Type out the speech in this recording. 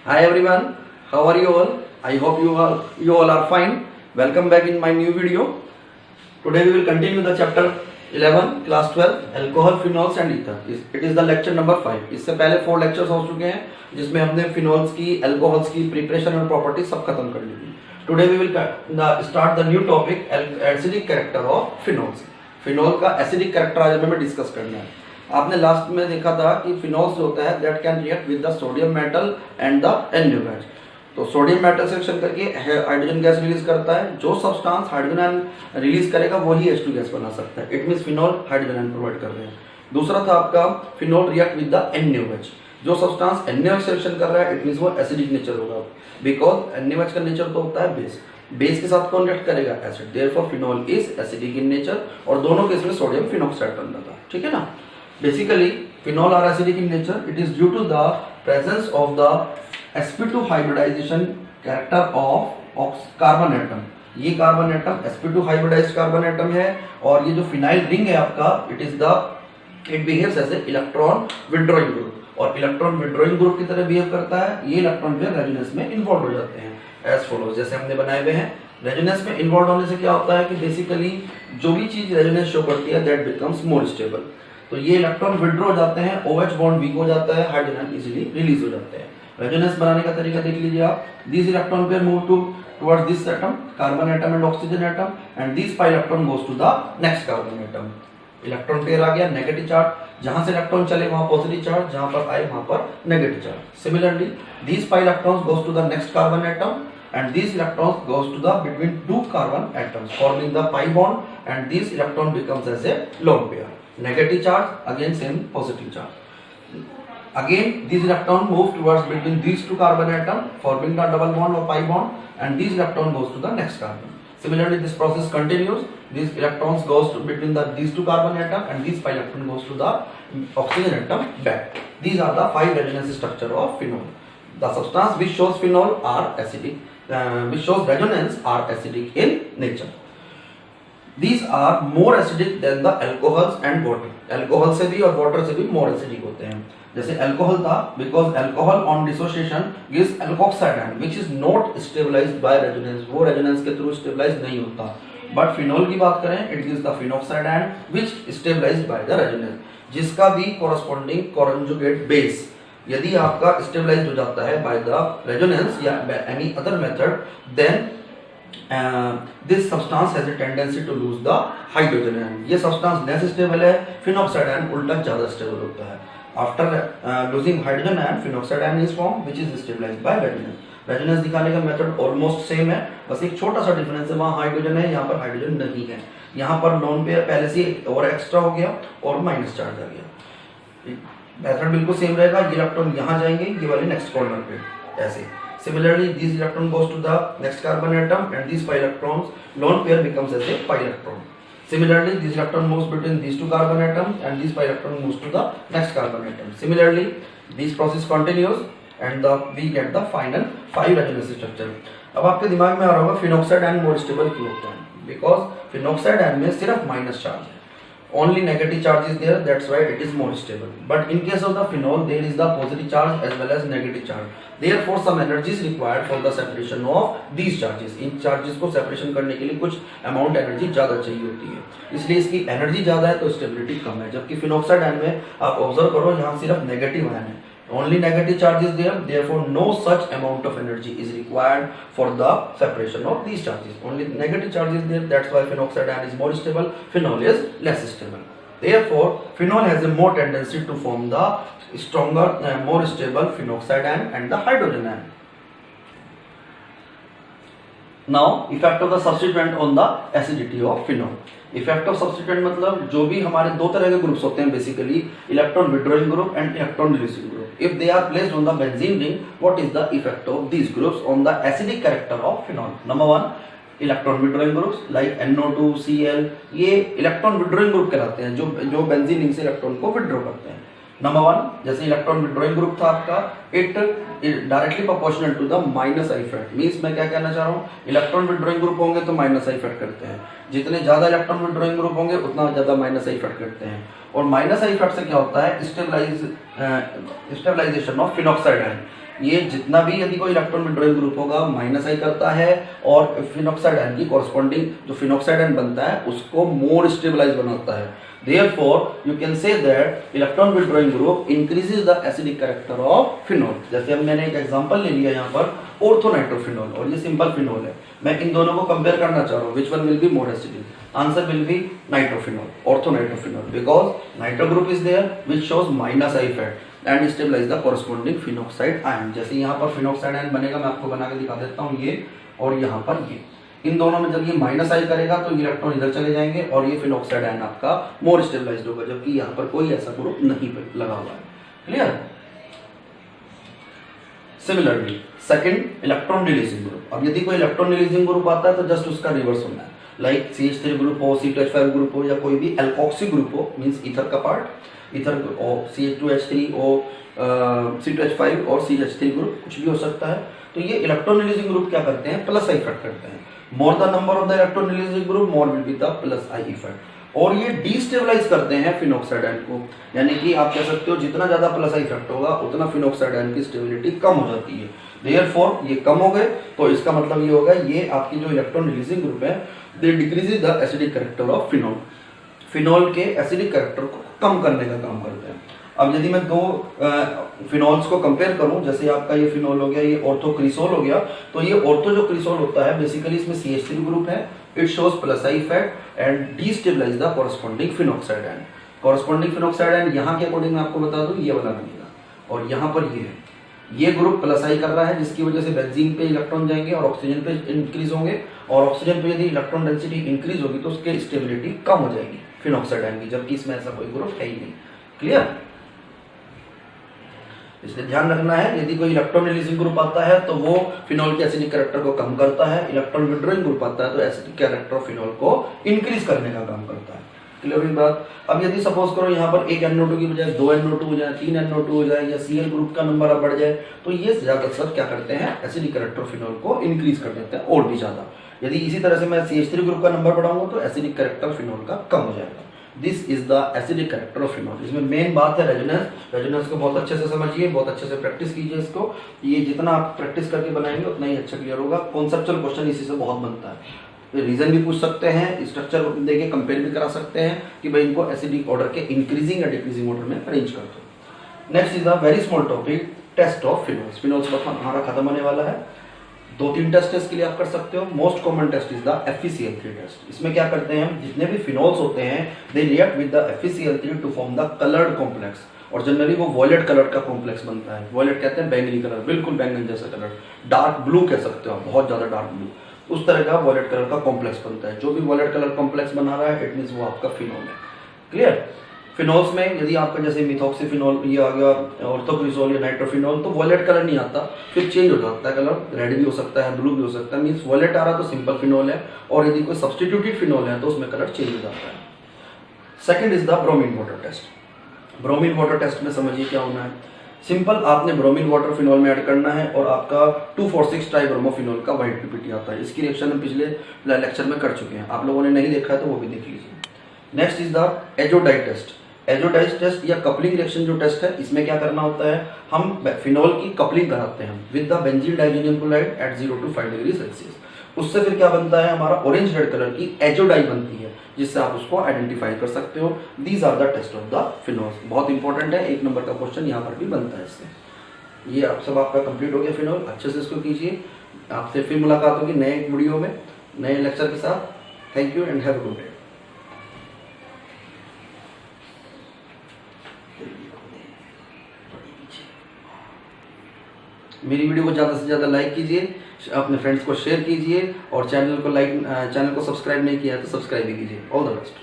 Hi everyone, how are you all? I hope you all are fine. Welcome back in my new video. Today we will continue the chapter 11 class 12 alcohol, phenols and ether. It is the lecture number 5. इससे पहले 4 lectures हो चुके हैं जिसमें हमने phenols की, alcohols की preparation और properties सब खत्म कर ली थी. Today we will start the new topic acidic character of phenols. Phenol का acidic character आज हमें डिस्कस करना है. आपने लास्ट में देखा था कि फिनोल्स जो होता है that can react with the sodium metal and the NO gas. तो सोडियम मेटल से रिएक्शन करके हाइड्रोजन गैस रिलीज करता है. जो सब्सटेंस हाइड्रोजन रिलीज करेगा वही H2 गैस बना सकता है. It means phenol hydrogen provide कर रहे हैं. दूसरा था आपका phenol react with the NaOH. जो सब्सटेंस NaOH से रिएक्शन कर रहा है इट मींस वो एसिडिक नेचर होगा बिकॉज NaOH का नेचर तो होता है बेस. बेस के साथ कौन रिएक्ट करेगा? Acid. Therefore phenol is acidic in nature और दोनों केस में सोडियम फिनॉक्साइड बन रहा था. ठीक है ना. Basically, phenol are acidic in nature. It is due to the presence of the sp2 hybridization character of carbon atom. ये carbon atom sp2 hybridised carbon atom है और ये जो फिनाइल रिंग है आपका it behaves as a electron withdrawing group और electron withdrawing group की तरह बिहेव करता है. ये इलेक्ट्रॉन जो रेजोनेंस में इन्वॉल्व हो जाते हैं एज फॉलोज. जैसे हमने बनाए हुए हैं. रेजोनेंस में इन्वॉल्व होने से क्या होता है कि बेसिकली जो भी चीज रेजोनेंस शो करती है दैट बिकम्स मोर स्टेबल. तो ये इलेक्ट्रॉन विड्रॉ हो जाते हैं, OH बॉन्ड वीक हो जाता है, हाइड्रोजन इजीली रिलीज हो जाते हैं. रेजोनेंस बनाने का तरीका देख लीजिए आप. This electron pair move towards this atom, carbon atom and oxygen atom, and this pi electron goes to the next carbon atom. Electron pair आ गया नेगेटिव चार्ज. जहां से इलेक्ट्रॉन चले वहां पॉजिटिव चार्ज, जहां पर आए वहां पर negative charge. Similarly this pi electrons goes to the next carbon atom and these electrons goes to the between two carbon atoms forming the pi bond and this electron becomes as a lone pair. Negative charge again same positive charge. Again these electron move towards between these two carbon atom forming the double bond or pi bond and these electron goes to the next carbon. Similarly this process continues. These electrons goes to between these two carbon atom and this pi electron goes to the oxygen atom back. These are the 5 resonance structure of phenol. The substance which shows phenol are acidic, which shows resonance are acidic in nature. These are more acidic than the alcohols and water. Alcohol से भी और water से भी more acidic होते हैं. जैसे alcohol था because alcohol on dissociation gives alkoxide ion which is not stabilized by resonance. वो resonance के through stabilize नहीं होता. But phenol की बात करें it gives the phenoxide ion which stabilized by the resonance. जिसका भी corresponding conjugate base यदि आपका स्टेबलाइज हो जाता है बाय द रेजोनेंस या any other method then this substance has a tendency to lose the hydrogen ion. ये substance less stable है, फिनॉक्साइड आयन उल्टा ज्यादा स्टेबल होता है. After losing hydrogen ion phenoxide ion is form which is stabilised by resonance. Resonance दिखाने का method almost same है, बस एक छोटा सा डिफरेंस है. वहां हाइड्रोजन है, यहाँ पर हाइड्रोजन नहीं है. यहाँ पर लोन पेयर पहले से और एक्स्ट्रा हो गया और माइनस चार्ज आ गया. मेथड बिल्कुल सेम रहेगा. ये इलेक्ट्रॉन यहाँ जाएंगे, ये वाले नेक्स्ट कॉर्नर पे ऐसे. Similarly this electron goes to the next carbon atom and this pi electrons lone pair becomes as a pi electron. Similarly this electron moves between these two carbon atoms and this pi electron moves to the next carbon atom. Similarly this process continues and we get the final 5 resonance structure. अब आपके दिमाग में आ रहा होगा phenoxide ion more stable क्यों होता है? Because phenoxide ion में सिर्फ माइनस चार्ज है. Only negative charge is there, that's why it is more stable. But in case of the phenol, there is the positive charge as well as negative charge. Therefore, some energy is required for the separation of these charges. In charges को separation करने के लिए कुछ amount energy ज़्यादा चाहिए होती है. इसलिए इसकी energy ज़्यादा है तो stability कम है. जबकि phenol आयन में आप observe करो यहाँ सिर्फ negative आयन है. Only negative charge is there, therefore no such amount of energy is required for the separation of these charges. Only negative charge is there, that's why phenoxide ion is more stable, phenol is less stable. Therefore, phenol has a more tendency to form the stronger, more stable phenoxide ion and the hydrogen ion. Now, effect of the substituent on the acidity of phenol. Effect of substituent मतलब जो भी हमारे दो तरह के groups होते हैं basically electron withdrawing group and electron releasing group. If they are placed on the benzene ring what is the effect of these groups on the acidic character of phenol? Number 1 electron withdrawing groups like NO2 Cl. ये electron withdrawing group कहलाते हैं जो benzene ring से electron को withdraw करते हैं. Number 1 जैसे electron withdrawing group था आपका it directly proportional to the minus I effect. Means मैं क्या कहना चाह रहा हूँ, इलेक्ट्रॉन विड्रॉइंग ग्रुप होंगे तो माइनस आई इफेक्ट करते हैं. जितने ज्यादा इलेक्ट्रॉन विड्रॉइंग ग्रुप होंगे उतना ज्यादा माइनस आई इफेक्ट करते हैं. और माइनस आई इफेक्ट से क्या होता है, स्टेबलाइजेशन ऑफ फिनॉक्साइड आयन. ये जितना भी यदि कोई इलेक्ट्रॉन विड्रॉइंग ग्रुप होगा माइनस आई करता है और फिनॉक्साइड आयन की कॉरस्पॉन्डिंग जो फिनॉक्साइड आयन बनता है उसको मोर स्टेबलाइज बनाता है। Therefore, you can say that electron withdrawing group increases the acidic character of phenol। जैसे अब मैंने एक एग्जांपल ले लिया यहाँ पर ऑर्थोनाइट्रोफिनॉल और ये सिंपल फिनॉल है। मैं इन दोनों को कंपेयर करना चाह रहा हूँ, which one will be more acidic? Answer will be nitrofinol, orthonitrophenol, because nitro group is there which shows minus I effect and stabilize the corresponding phenoxide ion। जैसे यहाँ पर फिनॉक्साइड आयन बनेगा, मैं आपको बना के दिखा देता हूँ, ये और यहाँ पर ये, इन दोनों में जब ये माइनस आई करेगा तो इलेक्ट्रॉन इधर चले जाएंगे और ये फिनॉक्साइड आयन आपका मोर स्टेबलाइज्ड होगा, जबकि यहाँ पर कोई ऐसा ग्रुप नहीं लगा हुआ है। Clear? Similarly second electron releasing group. अब यदि कोई इलेक्ट्रॉन रिलीजिंग ग्रुप आता है तो जस्ट उसका रिवर्स होना है, लाइक CH3 ग्रुप हो, C2H5 ग्रुप हो या कोई भी एल्कोक्सी ग्रुप हो, मींस ईथर का पार्ट, ईथर CH2H3 हो, C2H5 और CH3 ग्रुप कुछ भी हो सकता है। तो ये इलेक्ट्रॉन रिलीजिंग ग्रुप क्या करते हैं? प्लस आई इफेक्ट करते हैं। More the number of the electron releasing group more will be the plus I effect. और ये डिस्टेबलाइज करते हैं फिनॉक्साइड आयन को, यानी कि आप कह सकते हो जितना ज्यादा प्लस आई इफेक्ट होगा उतना फिनॉक्साइड आयन की स्टेबिलिटी कम हो जाती है। देयरफॉर ये कम हो गए तो इसका मतलब ये होगा ये आपकी जो इलेक्ट्रॉन रिलीजिंग ग्रुप है they decreases the acidic character of phenol. Phenol के एसिडिक कैरेक्टर को कम करने का काम करते हैं। अब यदि मैं दो फिनॉल्स को कंपेयर करूं, जैसे आपका ये फिनॉल हो गया, ये ऑर्थोक्रिसोल हो गया, तो ये ऑर्थो जो क्रिसोल होता है बेसिकली इसमें CH3 ग्रुप है, it shows plus I effect and destabilise the corresponding phenoxide ion. Corresponding phenoxide ion यहाँ के अकॉर्डिंग मैं आपको बता दूं ये वाला बनेगा और यहाँ पर ये है, ये ग्रुप प्लस आई कर रहा है जिसकी वजह से बेंजीन पे इलेक्ट्रॉन जाएंगे और ऑक्सीजन पे इंक्रीज होंगे, और ऑक्सीजन पे यदि इलेक्ट्रॉन डेंसिटी इंक्रीज होगी तो उसकी स्टेबिलिटी कम हो जाएगी फिनॉक्साइड आयन की, जबकि इसमें ऐसा कोई ग्रुप है ही नहीं। क्लियर? इसलिए ध्यान रखना है यदि कोई इलेक्ट्रॉन रिलीजिंग ग्रुप आता है तो वो फिनॉल के एसिडिक कैरेक्टर को कम करता है, इलेक्ट्रॉन विड्रॉइंग ग्रुप आता है तो एसिडिक कैरेक्टर ऑफ फिनॉल को इंक्रीज करने का काम करता है। क्लियर हुई बात? अब यदि सपोज करो यहाँ पर एक NO2 की बजाय 2 NO2 हो जाए, 3 NO2 हो जाए या Cl ग्रुप का नंबर बढ़ जाए तो ये ज्यादातर क्या करते हैं? एसिडिक कैरेक्टर ऑफ फिनॉल को इंक्रीज कर देते हैं और भी ज्यादा। यदि इसी तरह से मैं CH3 ग्रुप का नंबर बढ़ाऊंगा तो एसिडिक कैरेक्टर फिनॉल का कम हो जाएगा। This is the acidic character of phenol. इसमें मेन बात है रेजोनेंस। रेजोनेंस को बहुत अच्छे से समझिए, बहुत अच्छे से प्रैक्टिस कीजिए इसको। ये जितना आप प्रैक्टिस करके बनाएंगे उतना ही अच्छा क्लियर होगा। कॉन्सेप्चुअल क्वेश्चन इसी से बहुत बनता है। रीजन भी पूछ सकते हैं, स्ट्रक्चर देके कंपेयर भी करा सकते हैं कि भाई इनको एसिडिक ऑर्डर के इंक्रीजिंग या डिक्रीजिंग ऑर्डर में अरेंज कर दो। Next is the very small topic, test of phenols. Phenols का हमारा खत्म होने वाला है। 2-3 टेस्ट इसके लिए आप कर सकते हो। Most common test is the FeCl3 test. इसमें क्या करते हैं हम, जितने भी फिनॉल्स होते हैं they react with the FeCl3 to form the coloured complex, और जनरली वो वॉयलेट कलर का कॉम्प्लेक्स बनता है। वॉयलेट कहते हैं बैंगनी कलर, बिल्कुल बैंगन जैसा कलर, डार्क ब्लू कह सकते हो आप, बहुत ज्यादा डार्क ब्लू, उस तरह का वॉयलेट कलर का कॉम्प्लेक्स बनता है। जो भी वॉयलेट कलर कॉम्प्लेक्स बना रहा है इट मींस वो आपका फिनॉल है। क्लियर? फिनॉल्स में यदि आपका जैसे मिथॉक्सीफिनॉल ये आ गया, ऑर्थोक्रिसोल या नाइट्रोफिनॉल, तो वॉयलेट कलर नहीं आता, फिर चेंज हो जाता है कलर, रेड भी हो सकता है, ब्लू भी हो सकता है। मींस वॉयलेट आ रहा तो सिंपल फिनॉल है, और यदि कोई सब्स्टिट्यूटेड फिनॉल है तो उसमें कलर चेंज हो जाता है। Second is the bromine water test. Bromine water test में समझिए क्या होना है। सिंपल, आपने ब्रोमीन वाटर फिनॉल में ऐड करना है और आपका 2,4,6 ट्राइब्रोमोफिनॉल का व्हाइट पीपीटी आता है। इसकी रिएक्शन हम पिछले लेक्चर में कर चुके हैं, आप लोगों ने नहीं देखा है तो वो भी देख लीजिए। Next is the azo dye test. Azo dye test या कपलिंग रिएक्शन जो टेस्ट है, इसमें क्या करना होता है, हम फिनॉल की कपलिंग कराते हैं with the benzene diazonium chloride at 0 to 5 degree Celsius. उससे फिर क्या बनता है, हमारा ऑरेंज रेड कलर की एजोडाई बनती है, जिससे आप उसको आइडेंटिफाई कर सकते हो। These are the test of the phenols. बहुत इंपॉर्टेंट है, 1 नंबर का क्वेश्चन यहाँ पर भी बनता है इससे। ये आप सब आपका कंप्लीट हो गया फिनॉल, अच्छे से इसको कीजिए। आपसे फिर मुलाकात होगी नए वीडियो में, नए लेक्चर के साथ। Thank you and have a good day. मेरी वीडियो को ज़्यादा से ज़्यादा लाइक कीजिए, अपने फ्रेंड्स को शेयर कीजिए, और चैनल को सब्सक्राइब नहीं किया है तो सब्सक्राइब भी कीजिए। All the best.